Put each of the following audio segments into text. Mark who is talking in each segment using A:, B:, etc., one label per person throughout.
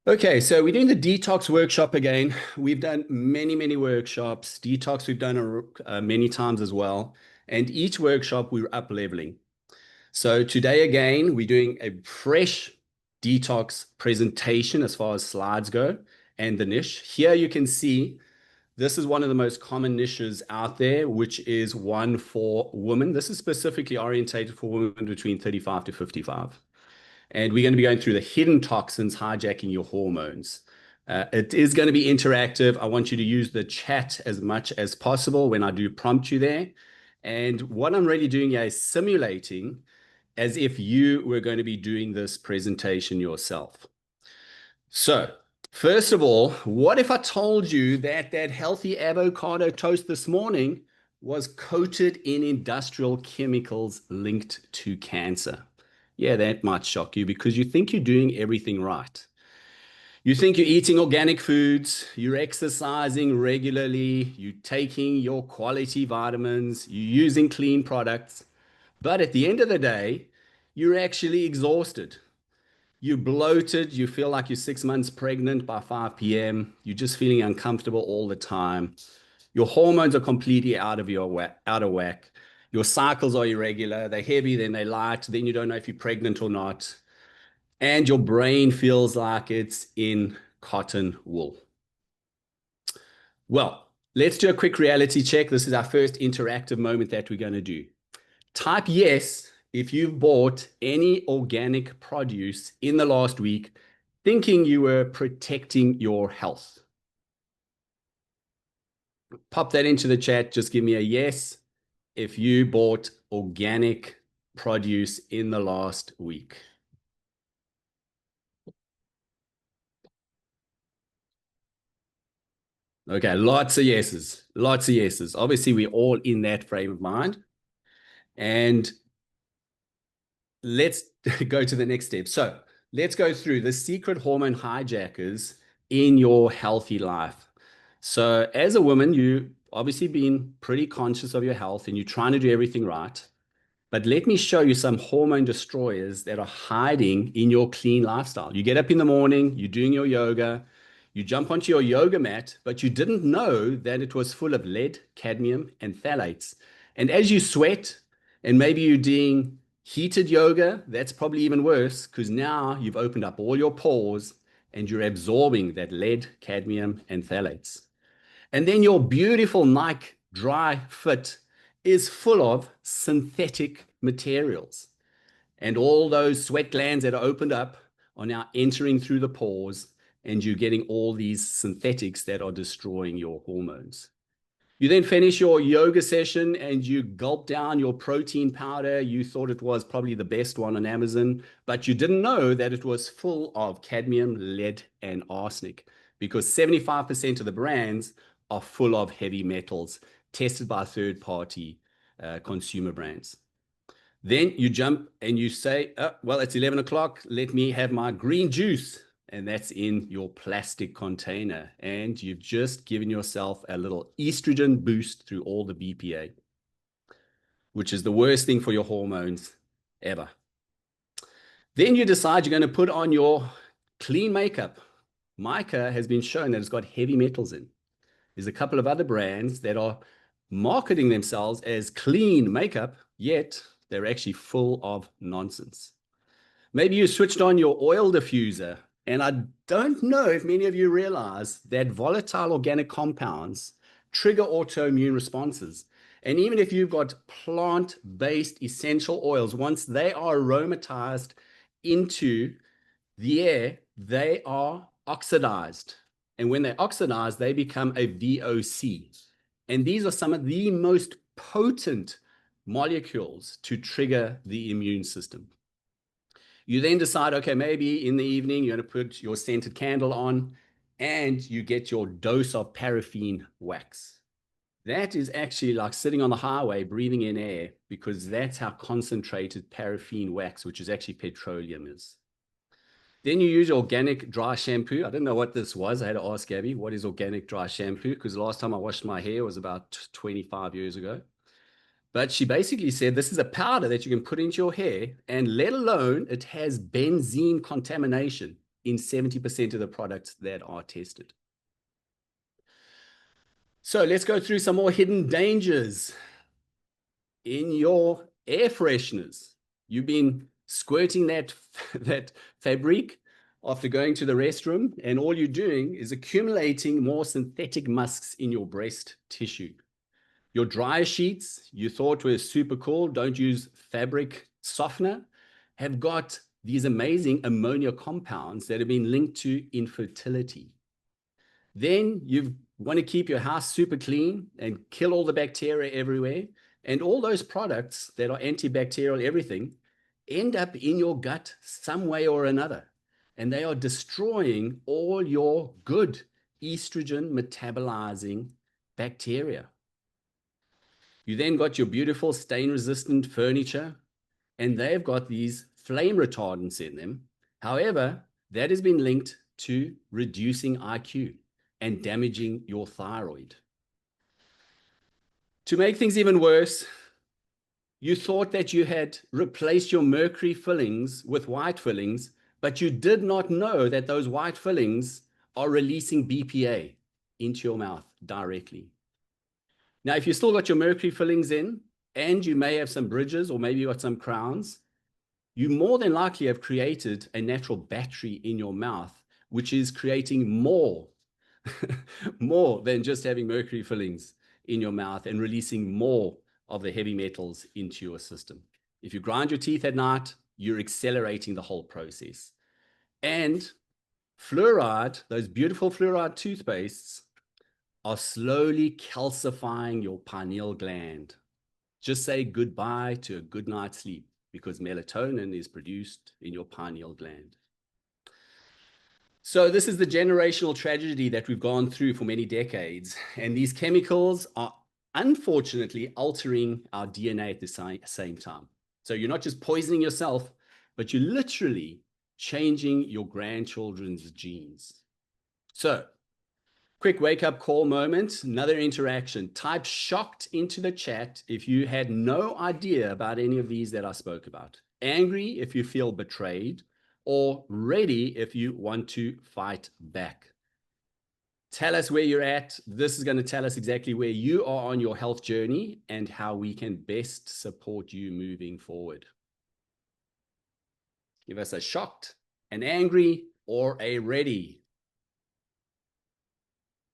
A: Okay, so we're doing the detox workshop again. We've done many workshops. Detox we've done many times as well. And each workshop we're up leveling. So today again, we're doing a fresh detox presentation as far as slides go and the niche. Here you can see this is one of the most common niches out there, which is one for women. This is specifically orientated for women between 35 to 55. And we're going to be going through the hidden toxins hijacking your hormones. It is going to be interactive. I want you to use the chat as much as possible when I do prompt you there. And what I'm really doing here is simulating as if you were going to be doing this presentation yourself. So, first of all, what if I told you that that healthy avocado toast this morning was coated in industrial chemicals linked to cancer? Yeah, that might shock you because you think you're doing everything right. You think you're eating organic foods, you're exercising regularly, you're taking your quality vitamins, you're using clean products. But at the end of the day, you're actually exhausted. You're bloated, you feel like you're 6 months pregnant by 5 p.m. You're just feeling uncomfortable all the time. Your hormones are completely out of whack. Your cycles are irregular. They're heavy, then they're light. Then you don't know if you're pregnant or not. And your brain feels like it's in cotton wool. Well, let's do a quick reality check. This is our first interactive moment that we're going to do. Type yes if you've bought any organic produce in the last week thinking you were protecting your health. Pop that into the chat. Just give me a yes if you bought organic produce in the last week. Okay, lots of yeses, lots of yeses. Obviously, we're all in that frame of mind. And let's go to the next step. So let's go through the secret hormone hijackers in your healthy life. So as a woman, you obviously been pretty conscious of your health and you're trying to do everything right. But let me show you some hormone destroyers that are hiding in your clean lifestyle. You get up in the morning, you're doing your yoga, you jump onto your yoga mat, but you didn't know that it was full of lead, cadmium, and phthalates. And as you sweat, and maybe you're doing heated yoga, that's probably even worse because now you've opened up all your pores and you're absorbing that lead, cadmium, and phthalates. And then your beautiful Nike Dry Fit is full of synthetic materials. And all those sweat glands that are opened up are now entering through the pores, and you're getting all these synthetics that are destroying your hormones. You then finish your yoga session and you gulp down your protein powder. You thought it was probably the best one on Amazon, but you didn't know that it was full of cadmium, lead, and arsenic because 75% of the brands are full of heavy metals tested by third-party consumer brands. Then you jump and you say, oh, well, it's 11 o'clock. Let me have my green juice. And that's in your plastic container. And you've just given yourself a little estrogen boost through all the BPA, which is the worst thing for your hormones ever. Then you decide you're going to put on your clean makeup. Mica has been shown that it's got heavy metals in. There's a couple of other brands that are marketing themselves as clean makeup, yet they're actually full of nonsense. Maybe you switched on your oil diffuser, and I don't know if many of you realize that volatile organic compounds trigger autoimmune responses. And even if you've got plant-based essential oils, once they are aromatized into the air, they are oxidized. And when they oxidize, they become a VOC. And these are some of the most potent molecules to trigger the immune system. You then decide, okay, maybe in the evening, you're going to put your scented candle on and you get your dose of paraffin wax. That is actually like sitting on the highway, breathing in air, because that's how concentrated paraffin wax, which is actually petroleum, is. Then you use organic dry shampoo. I didn't know what this was. I had to ask Gabby, what is organic dry shampoo? Because the last time I washed my hair was about 25 years ago. But she basically said this is a powder that you can put into your hair, and let alone it has benzene contamination. in 70% of the products that are tested. So let's go through some more hidden dangers in your air fresheners. You've been squirting that fabric after going to the restroom, and all you're doing is accumulating more synthetic musks in your breast tissue. Your dryer sheets you thought were super cool, don't use fabric softener, have got these amazing ammonia compounds that have been linked to infertility. Then you want to keep your house super clean and kill all the bacteria everywhere. And all those products that are antibacterial, everything, end up in your gut some way or another. And they are destroying all your good estrogen metabolizing bacteria. You then got your beautiful stain-resistant furniture, and they've got these flame retardants in them. However, that has been linked to reducing IQ and damaging your thyroid. To make things even worse, you thought that you had replaced your mercury fillings with white fillings, but you did not know that those white fillings are releasing BPA into your mouth directly. Now, if you still got your mercury fillings in, and you may have some bridges or maybe you got some crowns, you more than likely have created a natural battery in your mouth, which is creating more, more than just having mercury fillings in your mouth and releasing more of the heavy metals into your system. If you grind your teeth at night, you're accelerating the whole process. And fluoride, those beautiful fluoride toothpastes, are slowly calcifying your pineal gland. Just say goodbye to a good night's sleep, because melatonin is produced in your pineal gland. So this is the generational tragedy that we've gone through for many decades. And these chemicals are unfortunately altering our DNA at the same time. So you're not just poisoning yourself, but you're literally changing your grandchildren's genes. So quick wake-up call moment, another interaction. Type shocked into the chat if you had no idea about any of these that I spoke about. Angry if you feel betrayed, or ready if you want to fight back. Tell us where you're at. This is going to tell us exactly where you are on your health journey and how we can best support you moving forward. Give us a shocked, an angry, or a ready.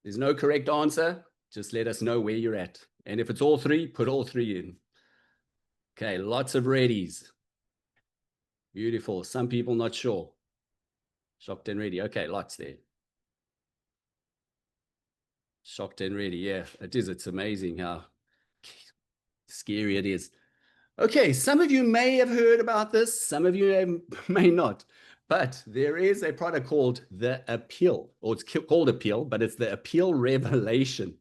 A: There's no correct answer. Just let us know where you're at. And if it's all three, put all three in. Okay, lots of readies. Beautiful. Some people not sure. Shocked and ready. Okay, lots there. Shocked and ready. Yeah, it is. It's amazing how scary it is. Okay, some of you may have heard about this. Some of you may not. But there is a product called the Apeel, or it's called Apeel, but it's the Apeel Revelation.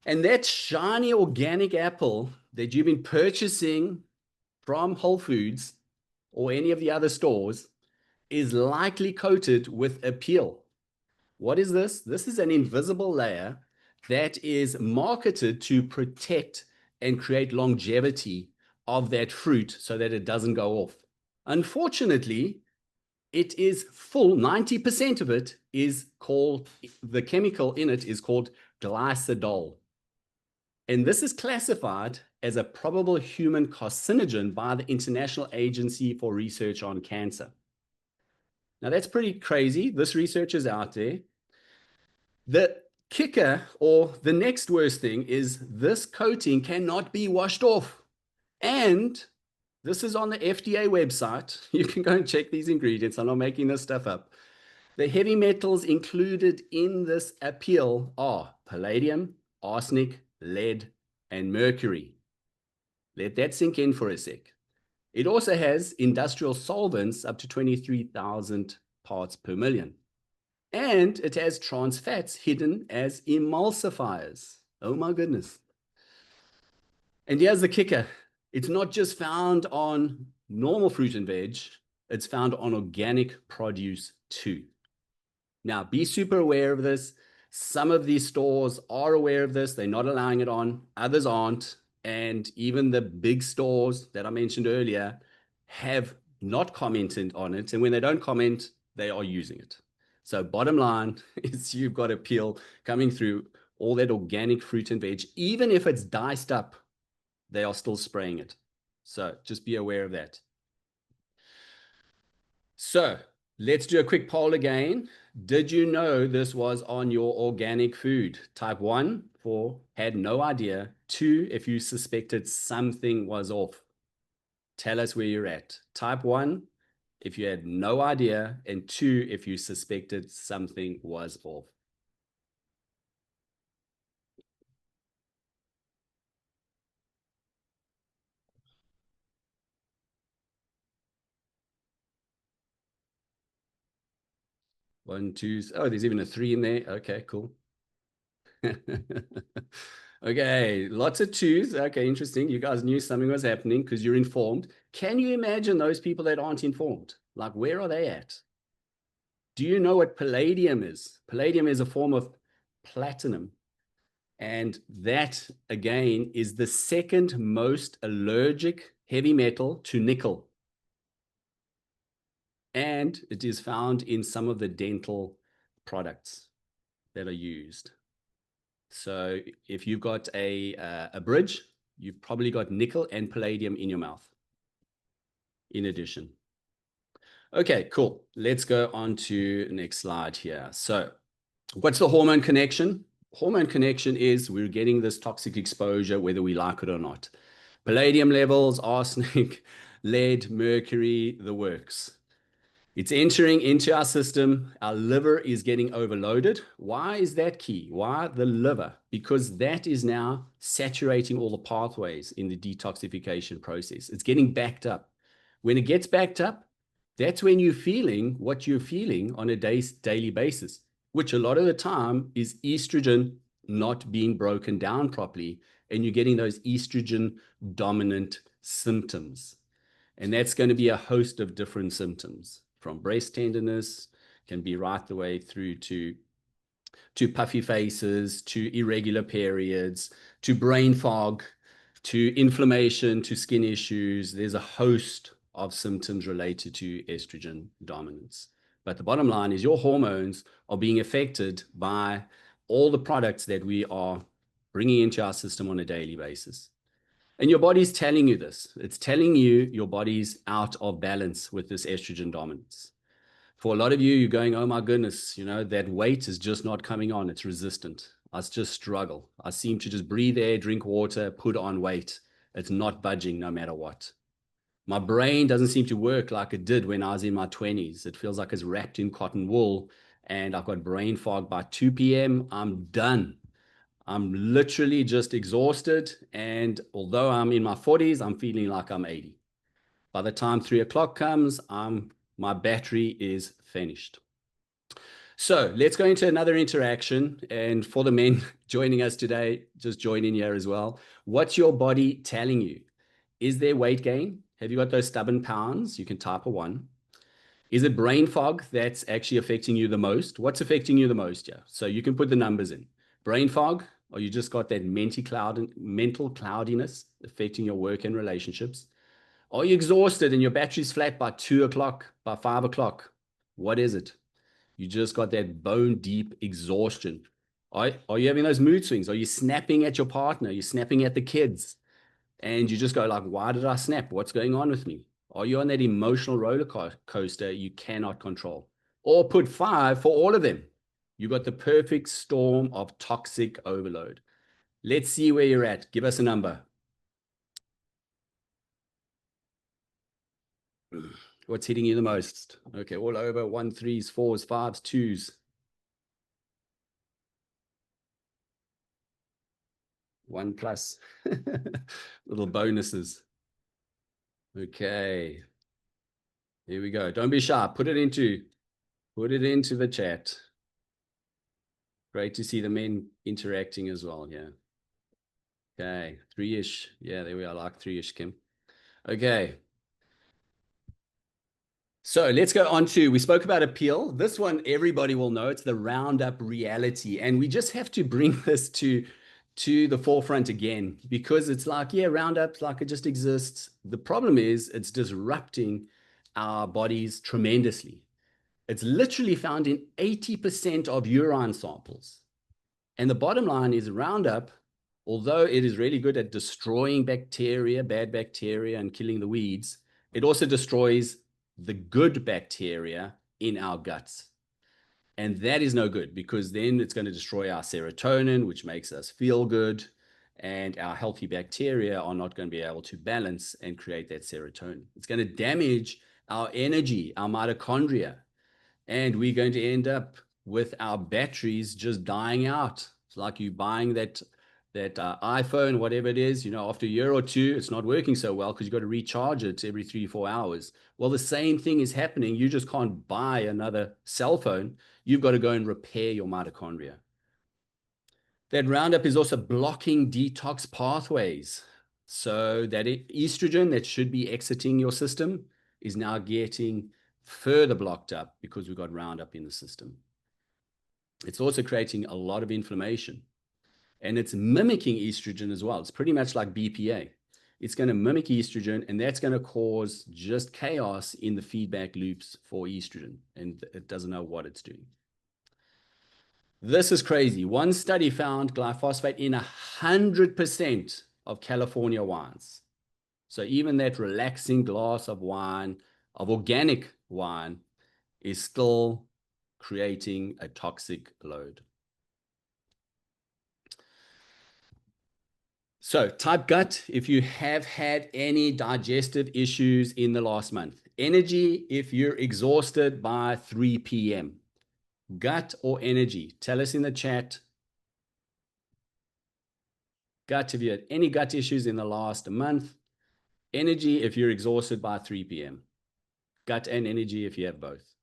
A: And that shiny organic apple that you've been purchasing from Whole Foods or any of the other stores is likely coated with Apeel. What is this? This is an invisible layer that is marketed to protect and create longevity of that fruit so that it doesn't go off. Unfortunately, it is full, 90% of it is called, the chemical in it is called glycidol. And this is classified as a probable human carcinogen by the International Agency for Research on Cancer. Now that's pretty crazy. This research is out there. The kicker, or the next worst thing, is this coating cannot be washed off. And this is on the FDA website. You can go and check these ingredients. I'm not making this stuff up. The heavy metals included in this Apeel are palladium, arsenic, lead, and mercury. Let that sink in for a sec. It also has industrial solvents up to 23,000 parts per million. And it has trans fats hidden as emulsifiers. Oh my goodness. And here's the kicker. It's not just found on normal fruit and veg, it's found on organic produce too. Now, be super aware of this. Some of these stores are aware of this. They're not allowing it on. Others aren't. And even the big stores that I mentioned earlier have not commented on it. And when they don't comment, they are using it. So bottom line is you've got Apeel coming through all that organic fruit and veg. Even if it's diced up, they are still spraying it. So just be aware of that. So let's do a quick poll again. Did you know this was on your organic food? Type 1 for had no idea. 2 if you suspected something was off. Tell us where you're at. Type 1 if you had no idea, and 2 if you suspected something was off. One, two. Oh, there's even a 3 in there. Okay, cool. Okay, lots of 2s. Okay, interesting. You guys knew something was happening because you're informed. Can you imagine those people that aren't informed? Like, where are they at? Do you know what palladium is? Palladium is a form of platinum. And that, again, is the second most allergic heavy metal to nickel. And it is found in some of the dental products that are used. So if you've got a bridge, you've probably got nickel and palladium in your mouth in addition. Okay, cool. Let's go on to the next slide here. So what's the hormone connection? Hormone connection is we're getting this toxic exposure whether we like it or not. Palladium levels, arsenic, lead, mercury, the works. It's entering into our system. Our liver is getting overloaded. Why is that key? Why the liver? Because that is now saturating all the pathways in the detoxification process. It's getting backed up. When it gets backed up, that's when you're feeling what you're feeling on a daily basis, which a lot of the time is estrogen not being broken down properly, and you're getting those estrogen dominant symptoms. And that's going to be a host of different symptoms, from breast tenderness, can be right the way through to puffy faces, to irregular periods, to brain fog, to inflammation, to skin issues. There's a host of symptoms related to estrogen dominance. But the bottom line is your hormones are being affected by all the products that we are bringing into our system on a daily basis. And your body's telling you this. It's telling you your body's out of balance with this estrogen dominance. For a lot of you, you're going, oh my goodness, that weight is just not coming on. It's resistant. I just struggle. I seem to just breathe air, drink water, put on weight. It's not budging no matter what. My brain doesn't seem to work like it did when I was in my 20s. It feels like it's wrapped in cotton wool, and I've got brain fog. By 2 p.m., I'm done. I'm literally just exhausted. And although I'm in my 40s, I'm feeling like I'm 80. By the time 3 o'clock comes, my battery is finished. So let's go into another interaction. And for the men joining us today, just join in here as well. What's your body telling you? Is there weight gain? Have you got those stubborn pounds? You can type a 1. Is it brain fog that's actually affecting you the most? What's affecting you the most? Yeah. So you can put the numbers in. Brain fog, or you just got that mental cloudiness affecting your work and relationships? Are you exhausted and your battery's flat by 2 o'clock, by 5 o'clock? What is it? You just got that bone deep exhaustion. Are you having those mood swings? Are you snapping at your partner? Are you snapping at the kids? And you just go like, why did I snap? What's going on with me? Are you on that emotional roller coaster you cannot control? Or put 5 for all of them. You got the perfect storm of toxic overload. Let's see where you're at. Give us a number. What's hitting you the most? Okay, all over 1, 3s, 4s, 5s, 2s. 1 plus. Little bonuses. Okay. Here we go. Don't be shy. Put it into the chat. Great to see the men interacting as well. Yeah. Okay. 3-ish. Yeah, there we are. Like 3-ish, Kim. Okay. So let's go on to, we spoke about Apeel. This one, everybody will know. It's the Roundup reality. And we just have to bring this to the forefront again, because it's like, yeah, Roundup, like it just exists. The problem is it's disrupting our bodies tremendously. It's literally found in 80% of urine samples. And the bottom line is Roundup, although it is really good at destroying bacteria, bad bacteria, and killing the weeds, it also destroys the good bacteria in our guts. And that is no good because then it's going to destroy our serotonin, which makes us feel good. And our healthy bacteria are not going to be able to balance and create that serotonin. It's going to damage our energy, our mitochondria. And we're going to end up with our batteries just dying out. It's like you buying that iPhone, whatever it is, after a year or two, it's not working so well because you've got to recharge it every 3 or 4 hours. Well, the same thing is happening. You just can't buy another cell phone. You've got to go and repair your mitochondria. That Roundup is also blocking detox pathways. So that estrogen that should be exiting your system is now getting further blocked up because we've got Roundup in the system. It's also creating a lot of inflammation. And it's mimicking estrogen as well. It's pretty much like BPA. It's going to mimic estrogen, and that's going to cause just chaos in the feedback loops for estrogen, and it doesn't know what it's doing. This is crazy. One study found glyphosate in 100% of California wines. So even that relaxing glass of wine, of organic wine, is still creating a toxic load. So type gut if you have had any digestive issues in the last month. Energy if you're exhausted by 3 p.m. Gut or energy? Tell us in the chat. Gut if you had any gut issues in the last month. Energy if you're exhausted by 3 p.m. Gut and energy if you have both.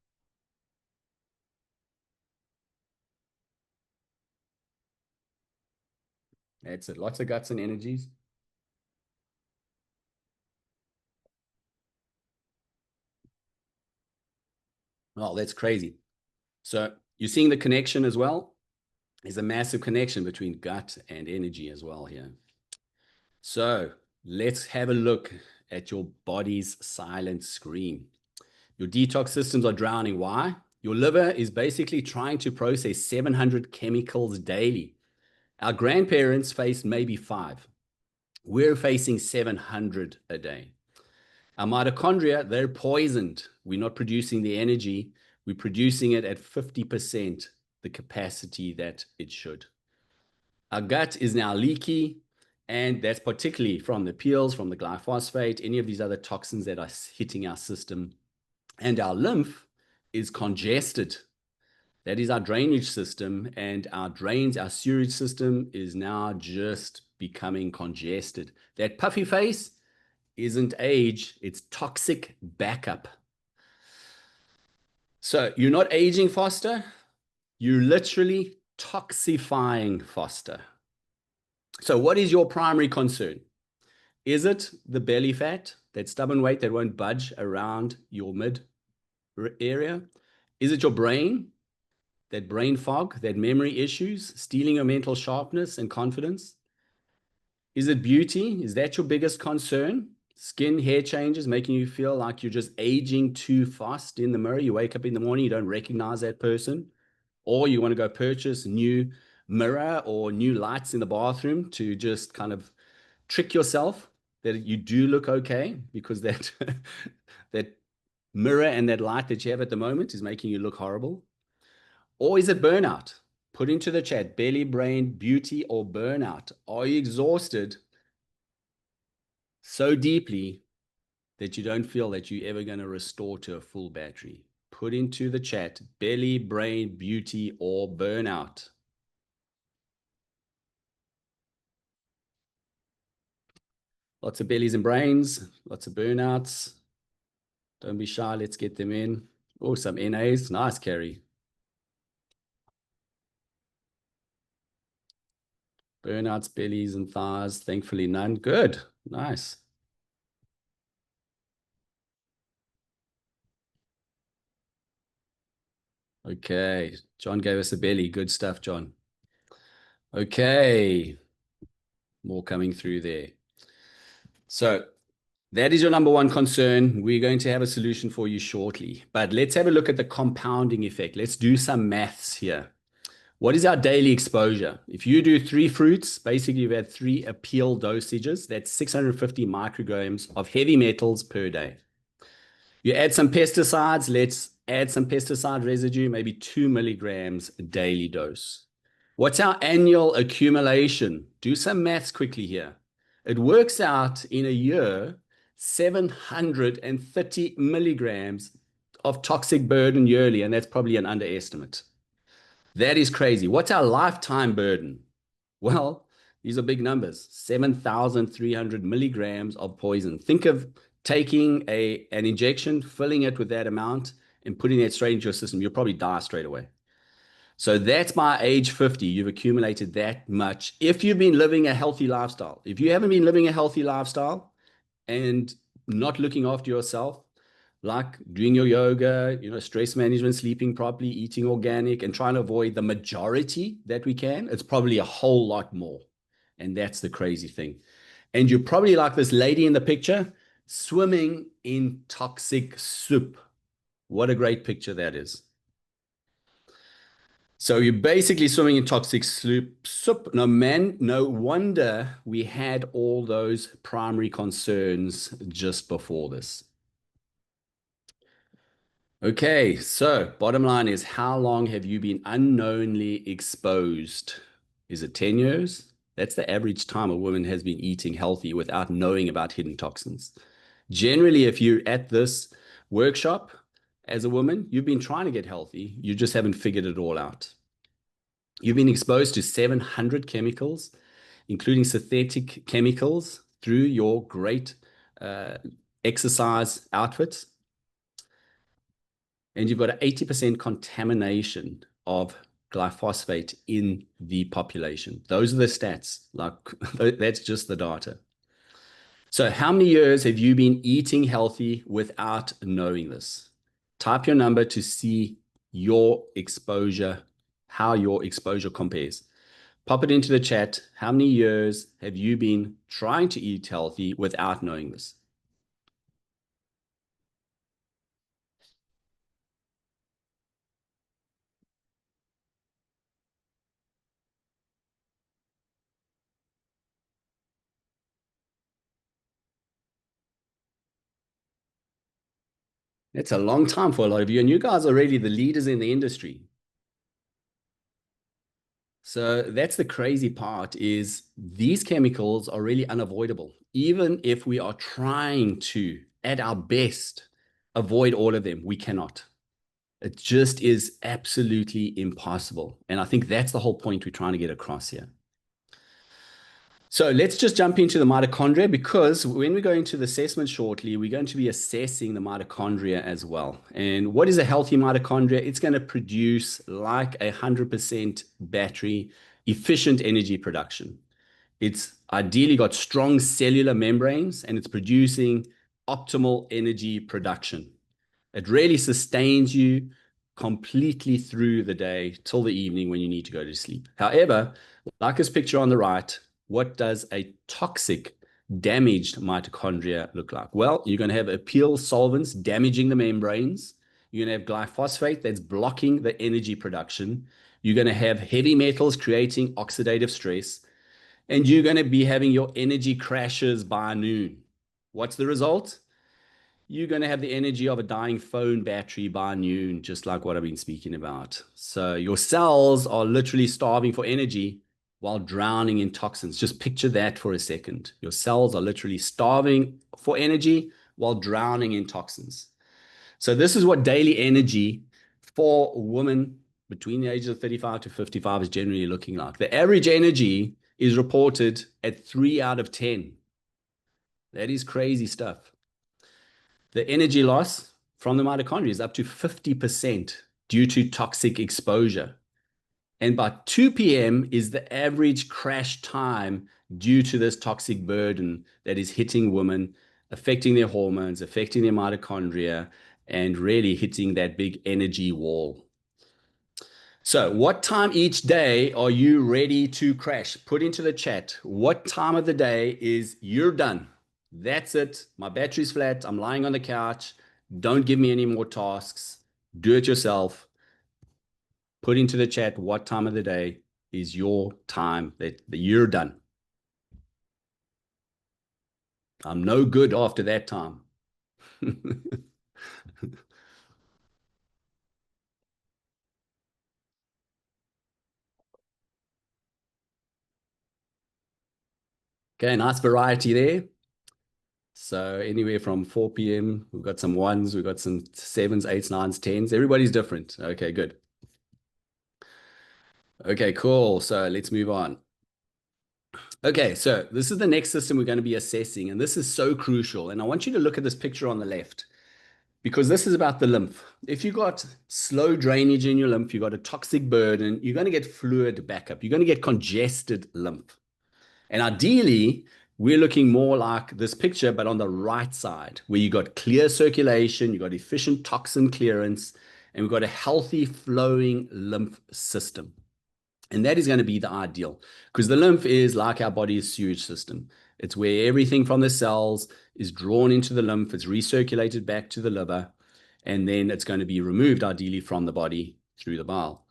A: That's it. Lots of guts and energies. Oh, that's crazy. So you're seeing the connection as well. There's a massive connection between gut and energy as well here. So let's have a look at your body's silent scream. Your detox systems are drowning. Why? Your liver is basically trying to process 700 chemicals daily. Our grandparents faced maybe 5. We're facing 700 a day. Our mitochondria, they're poisoned. We're not producing the energy. We're producing it at 50% the capacity that it should. Our gut is now leaky, and that's particularly from the peels, from the glyphosate, any of these other toxins that are hitting our system. And our lymph is congested. That is our drainage system, and our drains, our sewage system is now just becoming congested. That puffy face isn't age, it's toxic backup. So you're not aging faster, you're literally toxifying faster. So what is your primary concern? Is it the belly fat, that stubborn weight that won't budge around your mid area? Is it your brain, that brain fog, that memory issues, stealing your mental sharpness and confidence? Is it beauty? Is that your biggest concern? Skin, hair changes, making you feel like you're just aging too fast in the mirror. You wake up in the morning, you don't recognize that person. Or you want to go purchase a new mirror or new lights in the bathroom to just kind of trick yourself that you do look okay, because that, that mirror and that light that you have at the moment is making you look horrible. Or is it burnout? Put into the chat, belly, brain, beauty, or burnout. Are you exhausted so deeply that you don't feel that you're ever going to restore to a full battery? Put into the chat, belly, brain, beauty, or burnout. Lots of bellies and brains, lots of burnouts. Don't be shy, let's get them in. Oh, some NAs. Nice, Carrie. Burnouts, bellies, and thighs. Thankfully, none. Good. Nice. Okay. John gave us a belly. Good stuff, John. Okay. More coming through there. So That is your number one concern. We're going to have a solution for you shortly. But let's have a look at the compounding effect. Let's do some maths here. What is our daily exposure? If you do three fruits, basically you've had three Apeel dosages. That's 650 micrograms of heavy metals per day. You add some pesticides. Let's add some pesticide residue, maybe 2 milligrams daily dose. What's our annual accumulation? Do some maths quickly here. It works out in a year, 730 milligrams of toxic burden yearly, and that's probably an underestimate. That is crazy. What's our lifetime burden? Well, these are big numbers. 7,300 milligrams of poison. Think of taking an injection, filling it with that amount, and putting that straight into your system. You'll probably die straight away. So that's by age 50. You've accumulated that much. If you've been living a healthy lifestyle, if you haven't been living a healthy lifestyle and not looking after yourself, like doing your yoga, stress management, sleeping properly, eating organic, and trying to avoid the majority that we can, it's probably a whole lot more. And that's the crazy thing. And you're probably like this lady in the picture, swimming in toxic soup. What a great picture that is. So you're basically swimming in toxic soup. No, man, no wonder we had all those primary concerns just before this. Okay, so bottom line is, how long have you been unknowingly exposed? Is it 10 years? That's the average time a woman has been eating healthy without knowing about hidden toxins. Generally, if you're at this workshop as a woman, you've been trying to get healthy. You just haven't figured it all out. You've been exposed to 700 chemicals, including synthetic chemicals, through your great exercise outfits. And you've got an 80% contamination of glyphosate in the population. Those are the stats. That's just the data. So how many years have you been eating healthy without knowing this? Type your number to see your exposure, how your exposure compares. Pop it into the chat. How many years have you been trying to eat healthy without knowing this? It's a long time for a lot of you, and you guys are really the leaders in the industry. So that's the crazy part, is these chemicals are really unavoidable. Even if we are trying to, at our best, avoid all of them, we cannot. It just is absolutely impossible. And I think that's the whole point we're trying to get across here. So let's just jump into the mitochondria, because when we go into the assessment shortly, we're going to be assessing the mitochondria as well. And what is a healthy mitochondria? It's going to produce like 100% battery, efficient energy production. It's ideally got strong cellular membranes, and it's producing optimal energy production. It really sustains you completely through the day till the evening when you need to go to sleep. However, like this picture on the right, what does a toxic, damaged mitochondria look like? Well, you're going to have Apeel solvents damaging the membranes. You're going to have glyphosate that's blocking the energy production. You're going to have heavy metals creating oxidative stress. And you're going to be having your energy crashes by noon. What's the result? You're going to have the energy of a dying phone battery by noon, just like what I've been speaking about. So your cells are literally starving for energy while drowning in toxins. Just picture that for a second. Your cells are literally starving for energy while drowning in toxins. So this is what daily energy for women between the ages of 35 to 55 is generally looking like. The average energy is reported at 3 out of 10. That is crazy stuff. The energy loss from the mitochondria is up to 50% due to toxic exposure. And by 2 p.m. is the average crash time due to this toxic burden that is hitting women, affecting their hormones, affecting their mitochondria, and really hitting that big energy wall. So what time each day are you ready to crash? Put into the chat, what time of the day is you're done? That's it. My battery's flat. I'm lying on the couch. Don't give me any more tasks. Do it yourself. Put into the chat what time of the day is your time that you're done. I'm no good after that time. Okay, nice variety there. So anywhere from 4 p.m., we've got some ones, we've got some sevens, eights, nines, tens. Everybody's different. Okay, good. Okay, cool. So let's move on. Okay, so this is the next system we're going to be assessing, and this is so crucial. And I want you to look at this picture on the left because this is about the lymph. If you've got slow drainage in your lymph, you've got a toxic burden, you're going to get fluid backup. You're going to get congested lymph. And ideally, we're looking more like this picture, but on the right side, where you got clear circulation, you got efficient toxin clearance, and we've got a healthy flowing lymph system. And that is going to be the ideal because the lymph is like our body's sewage system. It's where everything from the cells is drawn into the lymph, it's recirculated back to the liver, and then it's going to be removed ideally from the body through the bile.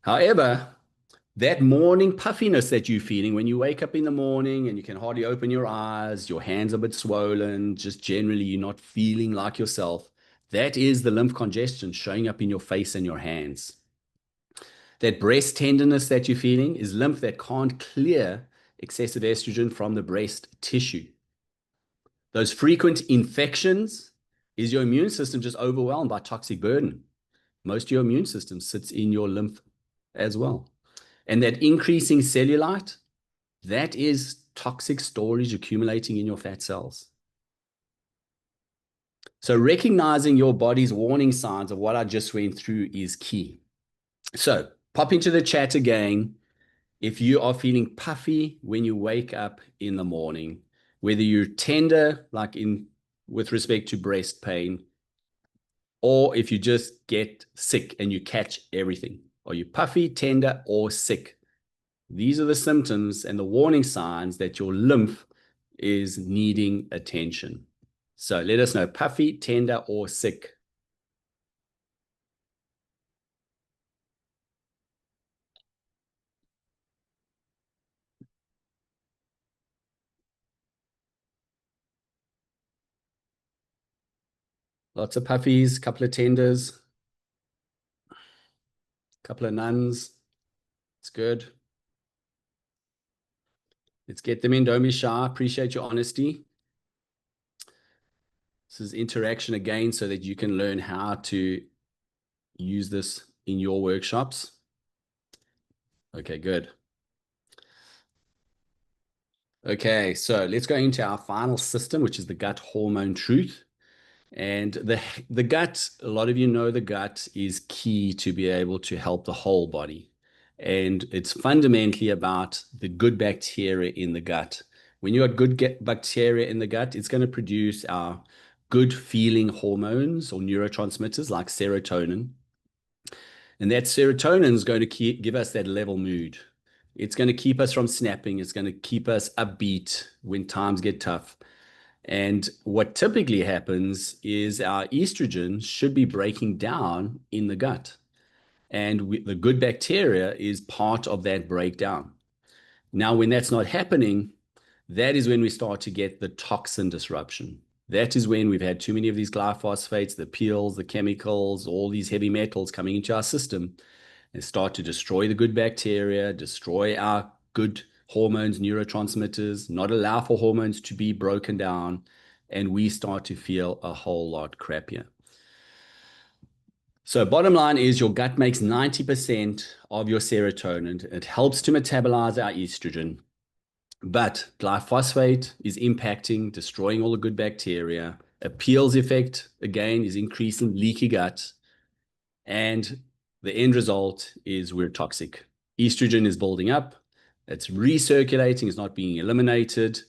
A: However, that morning puffiness that you're feeling when you wake up in the morning and you can hardly open your eyes, your hands are a bit swollen, just generally you're not feeling like yourself, that is the lymph congestion showing up in your face and your hands. That breast tenderness that you're feeling is lymph that can't clear excessive estrogen from the breast tissue. Those frequent infections is your immune system just overwhelmed by toxic burden. Most of your immune system sits in your lymph as well. And that increasing cellulite, that is toxic storage accumulating in your fat cells. So recognizing your body's warning signs of what I just went through is key. So pop into the chat again if you are feeling puffy when you wake up in the morning, whether you're tender, like in with respect to breast pain, or if you just get sick and you catch everything. Are you puffy, tender, or sick? These are the symptoms and the warning signs that your lymph is needing attention. So let us know, puffy, tender, or sick. Lots of puffies, couple of tenders, couple of nuns. It's good. Let's get them in. Don't be shy. Appreciate your honesty. This is interaction again so that you can learn how to use this in your workshops. Okay, good. Okay, so let's go into our final system, which is the gut hormone truth. And the gut, a lot of you know the gut is key to be able to help the whole body. And it's fundamentally about the good bacteria in the gut. When you got good bacteria in the gut, it's going to produce our good feeling hormones or neurotransmitters like serotonin. And that serotonin is going to give us that level mood. It's going to keep us from snapping. It's going to keep us upbeat when times get tough. And what typically happens is our estrogen should be breaking down in the gut. And the good bacteria is part of that breakdown. Now, when that's not happening, that is when we start to get the toxin disruption. That is when we've had too many of these glyphosates, the peels, the chemicals, all these heavy metals coming into our system and start to destroy the good bacteria, destroy our good hormones, neurotransmitters, not allow for hormones to be broken down, and we start to feel a whole lot crappier. So bottom line is your gut makes 90% of your serotonin. It helps to metabolize our estrogen. But glyphosate is impacting, destroying all the good bacteria. Apeel's effect, again, is increasing leaky gut. And the end result is we're toxic. Estrogen is building up. It's recirculating. It's not being eliminated.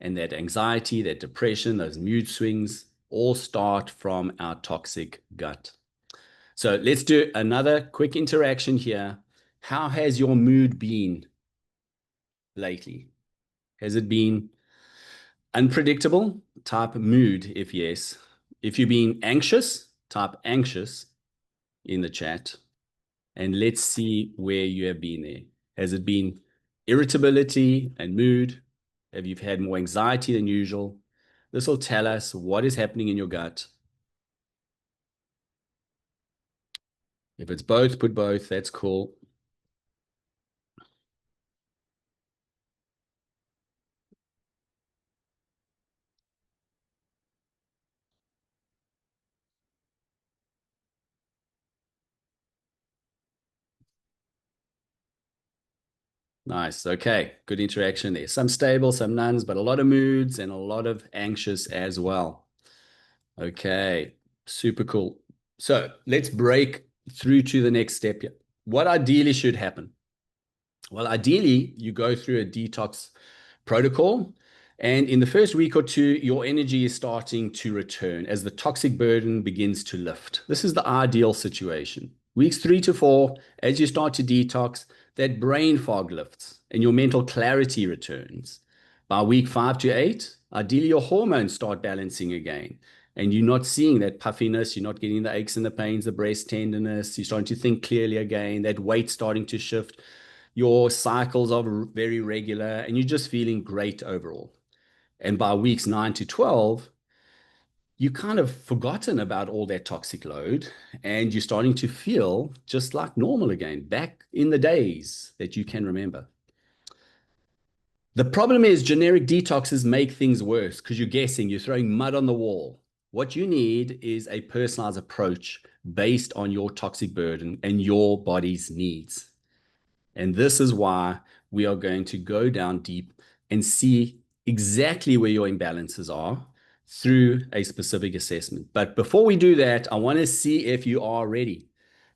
A: And that anxiety, that depression, those mood swings all start from our toxic gut. So let's do another quick interaction here. How has your mood been lately? Has it been Unpredictable, type mood if yes. If you're being anxious, type anxious in the chat. And let's see where you have been there. Has it been irritability and mood? Have you had more anxiety than usual? This will tell us what is happening in your gut. If it's both, put both. That's cool. Nice. Okay. Good interaction there. Some stable, some nuns, but a lot of moods and a lot of anxious as well. Okay. Super cool. So let's break through to the next step here. What ideally should happen? Well, ideally, you go through a detox protocol. And in the first week or two, your energy is starting to return as the toxic burden begins to lift. This is the ideal situation. Weeks 3 to 4, as you start to detox, that brain fog lifts and your mental clarity returns. By week 5 to 8, ideally your hormones start balancing again. And you're not seeing that puffiness, you're not getting the aches and the pains, the breast tenderness, you're starting to think clearly again, that weight starting to shift, your cycles are very regular, and you're just feeling great overall. And by weeks 9 to 12, you kind of forgotten about all that toxic load and you're starting to feel just like normal again, back in the days that you can remember. The problem is generic detoxes make things worse because you're guessing, you're throwing mud on the wall. What you need is a personalized approach based on your toxic burden and your body's needs. And this is why we are going to go down deep and see exactly where your imbalances are through a specific assessment. But before we do that, I want to see if you are ready.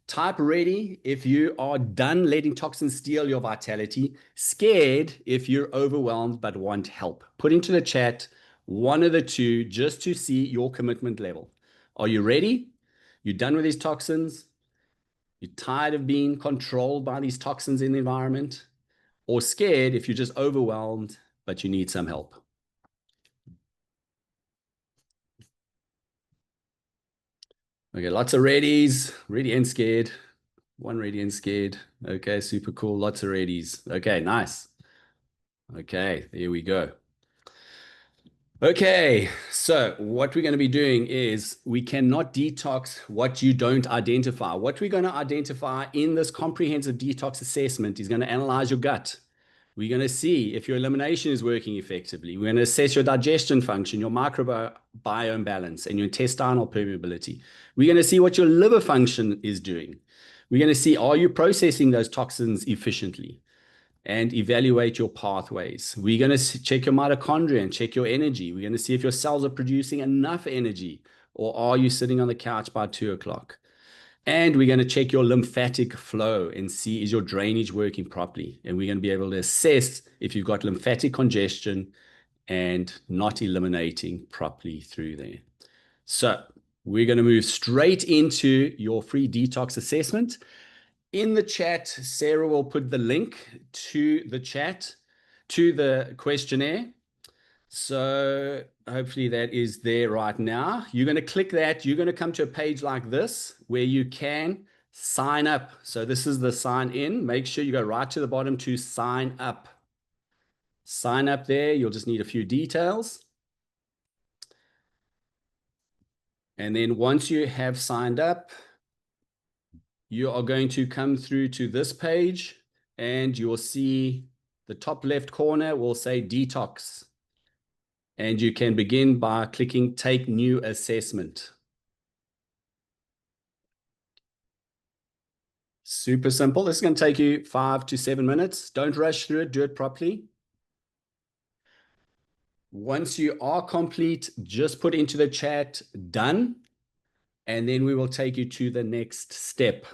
A: Type ready if you are done letting toxins steal your vitality, scared if you're overwhelmed but want help. Put into the chat one of the two just to see your commitment level. Are you ready? You're done with these toxins? You're tired of being controlled by these toxins in the environment? Or scared if you're just overwhelmed, but you need some help? Okay, lots of readies, ready and scared. One ready and scared. Okay, super cool. Lots of readies. Okay, nice. Okay, there we go. Okay, so what we're going to be doing is we cannot detox what you don't identify. What we're going to identify in this comprehensive detox assessment is going to analyze your gut. We're going to see if your elimination is working effectively. We're going to assess your digestion function, your microbiome balance, and your intestinal permeability. We're going to see what your liver function is doing. We're going to see, are you processing those toxins efficiently? And evaluate your pathways. We're going to check your mitochondria and check your energy. We're going to see if your cells are producing enough energy, or are you sitting on the couch by 2 o'clock? And we're going to check your lymphatic flow and see, is your drainage working properly? And we're going to be able to assess if you've got lymphatic congestion and not eliminating properly through there. So we're going to move straight into your free detox assessment. In the chat, Sarah will put the link to the chat, to the questionnaire. So hopefully that is there right now. You're going to click that. You're going to come to a page like this where you can sign up. So this is the sign in. Make sure you go right to the bottom to sign up. Sign up there. You'll just need a few details. And then once you have signed up, you are going to come through to this page and you will see the top left corner will say detox. And you can begin by clicking take new assessment. Super simple. This is going to take you 5 to 7 minutes. Don't rush through it. Do it properly. Once you are complete, just put into the chat done. And then we will take you to the next step.